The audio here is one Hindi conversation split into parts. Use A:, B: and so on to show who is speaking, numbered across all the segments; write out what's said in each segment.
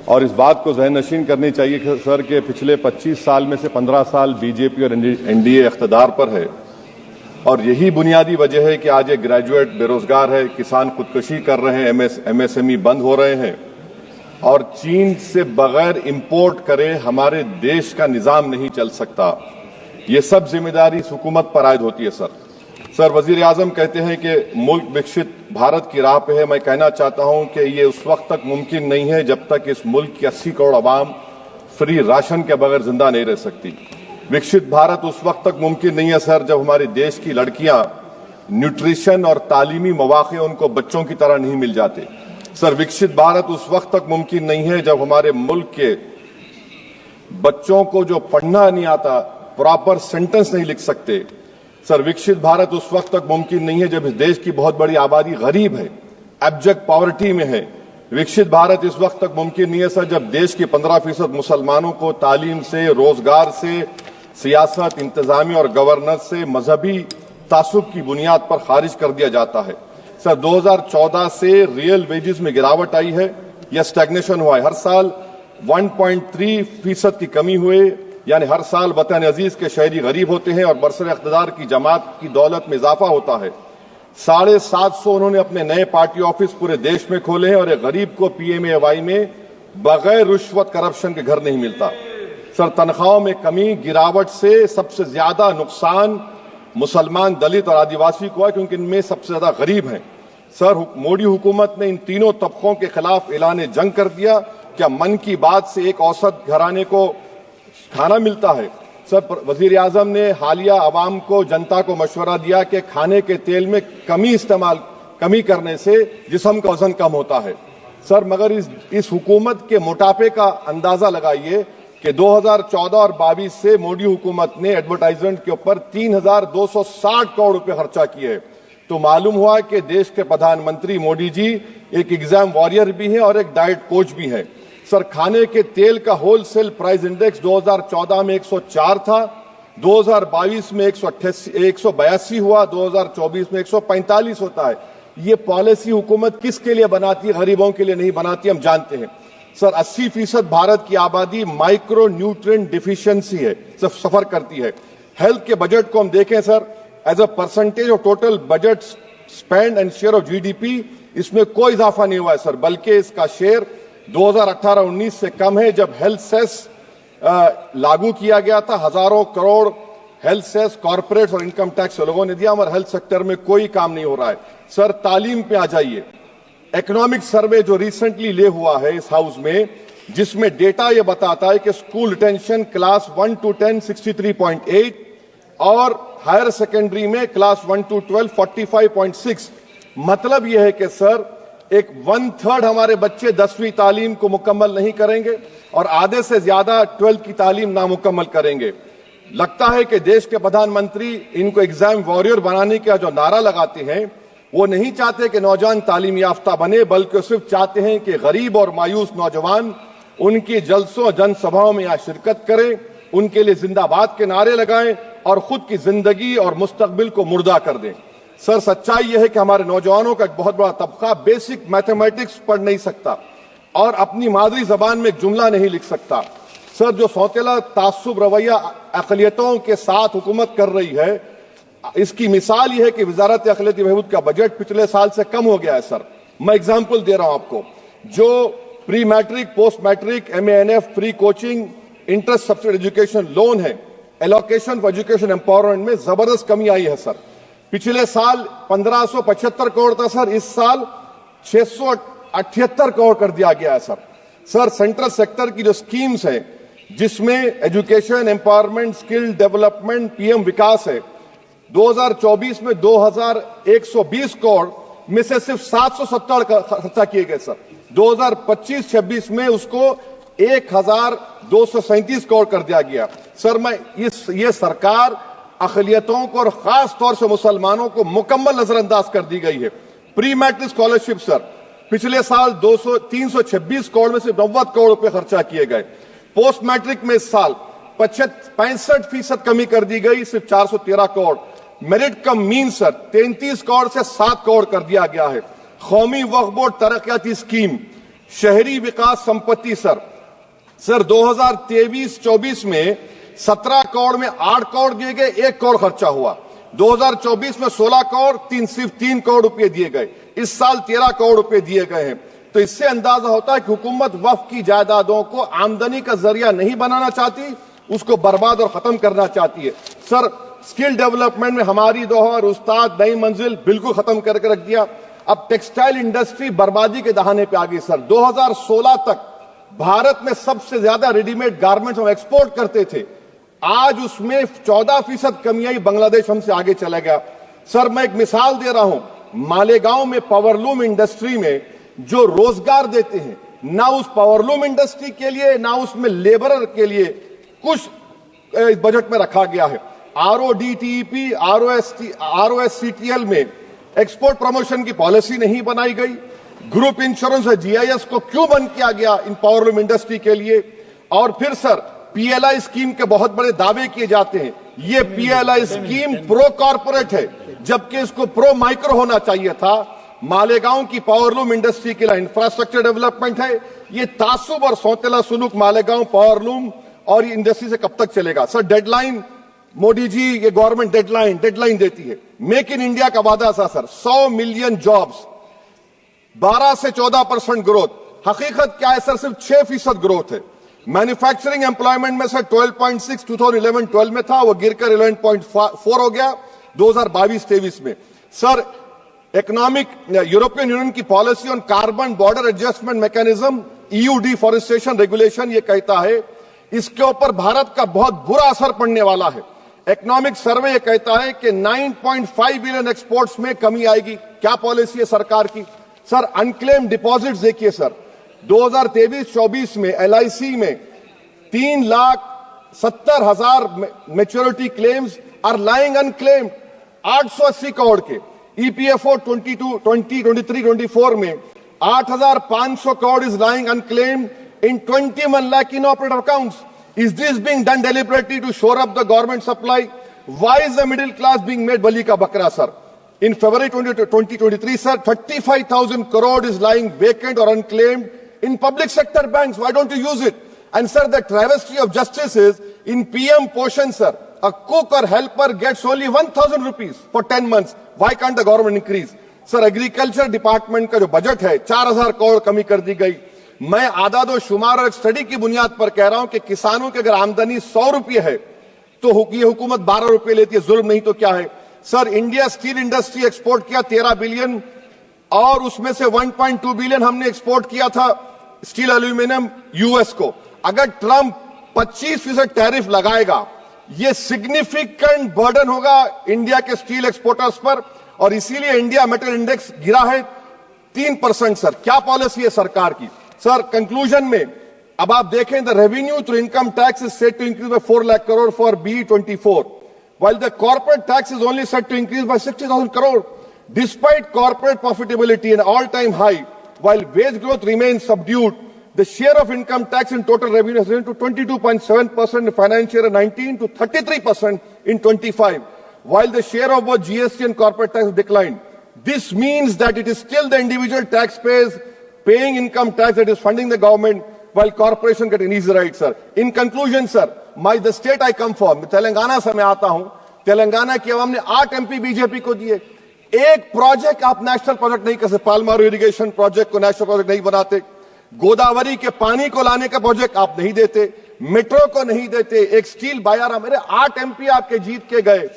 A: और इस बात को ज़हन-नशीन करनी चाहिए कि सर कि पिछले 25 साल में से 15 साल बीजेपी और एनडीए इख्तिदार पर है और यही बुनियादी वजह है कि आज एक ग्रेजुएट बेरोजगार है, किसान खुदकुशी कर रहे हैं, एमएसएमई बंद हो रहे हैं और चीन से बगैर इंपोर्ट करे हमारे देश का निजाम नहीं चल सकता। ये सब जिम्मेदारी इस हुकूमत पर आयद होती है। सर वजीर आजम कहते हैं कि मुल्क विकसित भारत की राह पे है। मैं कहना चाहता हूं कि ये उस वक्त तक मुमकिन नहीं है जब तक इस मुल्क की 80 करोड़ आवाम फ्री राशन के बगैर जिंदा नहीं रह सकती। विकसित भारत उस वक्त तक मुमकिन नहीं है सर जब हमारे देश की लड़कियां न्यूट्रिशन और तालीमी मौके उनको बच्चों की तरह नहीं मिल जाते। सर विकसित भारत उस वक्त तक मुमकिन नहीं है जब हमारे मुल्क के बच्चों को जो पढ़ना नहीं आता, प्रॉपर सेंटेंस नहीं लिख सकते। सर विकसित भारत उस वक्त तक मुमकिन नहीं है जब इस देश की बहुत बड़ी आबादी गरीब है, एब्जेक्ट पॉवर्टी में है। विकसित भारत इस वक्त तक मुमकिन नहीं है सर जब देश के 15% मुसलमानों को तालीम से, रोजगार से, सियासत, इंतजामी और गवर्नेंस से मजहबी तासुब की बुनियाद पर खारिज कर दिया जाता है। सर 2014 से रियल वेजेस में गिरावट आई है या स्टैग्नेशन हुआ है। हर साल 1.3% की कमी हुए, यानी हर साल वतन अजीज के शहरी गरीब होते हैं और बरसर इख्तिदार की जमात की दौलत में इजाफा होता है। 750 उन्होंने अपने नए पार्टी ऑफिस पूरे देश में खोले हैं और एक गरीब को पीएमएवाई में बगैर रिश्वत करप्शन के घर नहीं मिलता। सर तनख्वाहों में कमी, गिरावट से सबसे ज्यादा नुकसान मुसलमान, दलित और आदिवासी को है क्योंकि इनमें सबसे ज्यादा गरीब हैं। सर मोदी हुकूमत ने इन तीनों तबकों के खिलाफ ऐलान जंग कर दिया। क्या मन की बात से एक औसत घराने को खाना मिलता है? सर वजीर आजम ने हालिया आवाम को, जनता को मशवरा दिया कि खाने के तेल में कमी करने से जिस्म का वजन कम होता है। सर मगर इस हुकूमत के मोटापे का अंदाजा लगाइए कि 2014 और 22 से मोदी हुकूमत ने एडवर्टाइजमेंट के ऊपर 3,260 करोड़ रुपए खर्चा किए। तो मालूम हुआ कि देश के प्रधानमंत्री मोदी जी एक एग्जाम वॉरियर भी हैं और एक डाइट कोच भी हैं। सर खाने के तेल का होलसेल प्राइस इंडेक्स 2014 में 104 था, 2022 में 182 हुआ, 2024 में 145 होता है। ये पॉलिसी हुकूमत किसके लिए बनाती है? गरीबों के लिए नहीं बनाती, हम जानते हैं। सर 80% भारत की आबादी माइक्रो न्यूट्रिएंट डिफिशियंसी है, सफर करती है। हेल्थ के बजट को हम देखें sir, as a percentage of total budget spend and share of GDP इसमें कोई इजाफा नहीं हुआ है सर, बल्कि इसका शेयर 2018-19 से कम है। जब हेल्थ सेस लागू किया गया था, हजारों करोड़ हेल्थ सेस कॉर्पोरेट और इनकम टैक्स लोगों ने दिया, हमारे हेल्थ सेक्टर में कोई काम नहीं हो रहा है। सर तालीम पे आ जाइए। इकोनॉमिक सर्वे जो रिसेंटली ले हुआ है इस हाउस में, जिसमें डेटा यह बताता है कि स्कूल रिटेंशन क्लास 1 to 10 63.8 और हायर सेकेंडरी में क्लास 1 to 12 45.6। मतलब यह है कि सर एक 1/3 हमारे बच्चे 10वीं तालीम को मुकम्मल नहीं करेंगे और आधे से ज्यादा 12th की तालीम नामुकम्मल करेंगे। लगता है कि देश के प्रधानमंत्री इनको एग्जाम वॉरियर बनाने का जो नारा लगाते हैं, वो नहीं चाहते कि नौजवान तालीम याफ्ता बने, बल्कि सिर्फ चाहते हैं कि गरीब और मायूस नौजवान उनकी जलसों जनसभाओं में यहाँ शिरकत करें, उनके लिए जिंदाबाद के नारे लगाएं और खुद की जिंदगी और मुस्तकबिल को मुर्दा कर दें। सर सच्चाई यह है कि हमारे नौजवानों का एक बहुत बड़ा तबका बेसिक मैथमेटिक्स पढ़ नहीं सकता और अपनी मादरी जबान में एक जुमला नहीं लिख सकता। सर जो सौतेला तासुब रवैया अक़लियतों के साथ हुकूमत कर रही है, इसकी मिसाल यह है कि वजारत अक़लियती बहबूद का बजट पिछले साल से कम हो गया है। सर मैं एग्जाम्पल दे रहा हूं आपको, जो pre matric, post matric, MANF, free coaching, interest subsidy education loan है, एलोकेशन फॉर एजुकेशन एम्पावरमेंट में जबरदस्त कमी आई है। सर पिछले साल 1575 करोड़ था सर, इस साल 678 करोड़ कर दिया गया है। सर सेंट्रल सेक्टर की जो स्कीम्स है जिसमें education, empowerment, skill development, PM विकास है, 2024 में 2120 करोड़ में से सिर्फ 770 खर्चा किए गए। सर 2025-26 में उसको 1237 करोड़ कर दिया गया। सर मैं ये सरकार अक़लियतों को और खास तौर से मुसलमानों को मुकम्मल नजरअंदाज कर दी गई है। प्री मैट्रिक स्कॉलरशिप सर पिछले साल 326 करोड़ में से 90 करोड़ रुपए खर्चा किए गए। पोस्ट मैट्रिक में इस साल 65% कमी कर दी गई, सिर्फ 413 करोड़। मेरिट कम मीन सर 33 करोड़ से 7 करोड़ कर दिया गया है। कौमी वक्फ बोर्ड तरक्याती स्कीम शहरी विकास संपत्ति सर 2023-24 में 17 करोड़ में 8 करोड़ दिए गए, 1 करोड़ खर्चा हुआ। 2024 में 16 करोड़ सिर्फ 3 करोड़ रुपए दिए गए। इस साल 13 करोड़ रुपए दिए गए हैं। तो इससे अंदाजा होता है कि हुकूमत वक्फ की जायदादों को आमदनी का जरिया नहीं बनाना चाहती, उसको बर्बाद और खत्म करना चाहती है। सर स्किल डेवलपमेंट में हमारी दोहर उस्ताद नई मंजिल बिल्कुल खत्म करके रख दिया। अब टेक्सटाइल इंडस्ट्री बर्बादी के दहाने पे आ गई सर। 2016 तक भारत में सबसे ज्यादा रेडीमेड गारमेंट्स हम एक्सपोर्ट करते थे, आज उसमें 14% कमी आई, बांग्लादेश हमसे आगे चला गया। सर मैं एक मिसाल दे रहा हूं, मालेगांव में पावरलूम इंडस्ट्री में जो रोजगार देते हैं, ना उस पावरलूम इंडस्ट्री के लिए ना उसमें लेबरर के लिए कुछ बजट में रखा गया है। RODTEP, ROSCTL में एक्सपोर्ट प्रमोशन की पॉलिसी नहीं बनाई गई। ग्रुप इंश्योरेंस और GIS को क्यों बंद किया गया इन पावरलूम इंडस्ट्री के लिए? और फिर सर PLI स्कीम के बहुत बड़े दावे किए जाते हैं। ये PLI स्कीम प्रो कॉर्पोरेट है, जबकि इसको प्रो माइक्रो होना चाहिए था। मालेगांव की पावरलूम इंडस्ट्री के लिए इंफ्रास्ट्रक्चर डेवलपमेंट है। ये तासुब और सौतेला सुलूक मालेगांव पावरलूम और इंडस्ट्री से कब तक चलेगा? सर डेडलाइन, मोदी जी ये गवर्नमेंट डेडलाइन देती है। मेक इन इंडिया का वादा था सर, 100 मिलियन जॉब्स, 12 से 14% ग्रोथ। हकीकत क्या है सर? सिर्फ 6% ग्रोथ है। मैन्युफैक्चरिंग एम्प्लॉयमेंट में सर 12.6 2011-12 में था, वो गिरकर 11.4 हो गया 2022-23 में। सर इकोनॉमिक यूरोपियन यूनियन की policy on carbon border adjustment mechanism EU deforestation regulation ये कहता है इसके ऊपर भारत का बहुत बुरा असर पड़ने वाला है। इकोनॉमिक सर्वे ये कहता है कि 9.5 बिलियन एक्सपोर्ट्स में कमी आएगी। क्या पॉलिसी है सरकार की? सर अनक्लेम डिपॉजिट्स देखिए सर, 2023-24 में LIC में 3,70,000 maturity claims are lying unclaimed, 880 crore के। EPFO 2023-24 में 8,500 crore is lying unclaimed in 21 lakh inoperative accounts. Is this being done deliberately to shore up the government supply? Why is the middle class being made bali ka bakra, sir? In February 2023, sir, 35,000 crore is lying vacant or unclaimed in public sector banks. Why don't you use it? And sir, the travesty of justice is in PM Poshan, sir, a cook or helper gets only 1,000 rupees for 10 months. Why can't the government increase? Sir agriculture department का जो बजट है 4,000 करोड़ कमी कर दी गई। मैं आदादो शुमार और एक स्टडी की बुनियाद पर कह रहा हूं कि किसानों की अगर आमदनी 100 रुपये है तो ये हुकूमत 12 रुपये लेती है। जुल्म नहीं तो क्या है? Sir India steel industry export किया 13 बिलियन और उसमें से 1.2 बिलियन हमने एक्सपोर्ट किया था स्टील एल्यूमिनियम US को। अगर ट्रंप 25% टैरिफ लगाएगा, ये सिग्निफिकेंट बर्डन होगा इंडिया के स्टील एक्सपोर्टर्स पर और इसीलिए इंडिया मेटल इंडेक्स गिरा है 3%। सर क्या पॉलिसी है सरकार की? सर कंक्लूजन में अब आप देखें, the revenue through income tax is set to increase by 4 lakh crore for BE24, while the corporate tax is only set to increase by 60,000 crore. Despite corporate profitability an all-time high, while wage growth remains subdued, the share of income tax in total revenue has risen to 22.7% in financial year 19 to 33% in 25. While the share of both GST and corporate tax declined. This means that it is still the individual taxpayers paying income tax that is funding the government while corporation get an easy ride, sir. In conclusion, sir, the state I come from, Telangana से मैं आता हूं, तेलंगाना की अवाम ने 8 MP बीजेपी को दिए। एक प्रोजेक्ट आप नेशनल प्रोजेक्ट नहीं कर सकते, पालमारू इरिगेशन प्रोजेक्ट को नेशनल प्रोजेक्ट नहीं बनाते, गोदावरी के पानी को लाने का प्रोजेक्ट आप नहीं देते, मेट्रो को नहीं देते, एक स्टील बायारा, मेरे 8 MP आपके जीत के गए।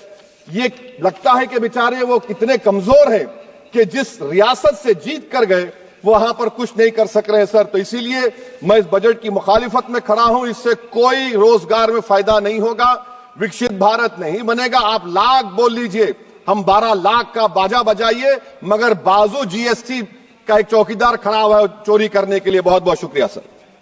A: ये लगता है कि बेचारे वो कितने कमजोर हैं कि जिस रियासत से जीत कर गए वो वहां पर कुछ नहीं कर सक रहे हैं सर। तो इसीलिए मैं इस बजट की मुखालिफत में खड़ा हूं। इससे कोई रोजगार में फायदा नहीं होगा, विकसित भारत नहीं बनेगा। आप लाख बोल लीजिए, हम 12 लाख का बाजा बजाइए, मगर बाजू GST का एक चौकीदार खड़ा हुआ है चोरी करने के लिए। बहुत बहुत शुक्रिया सर।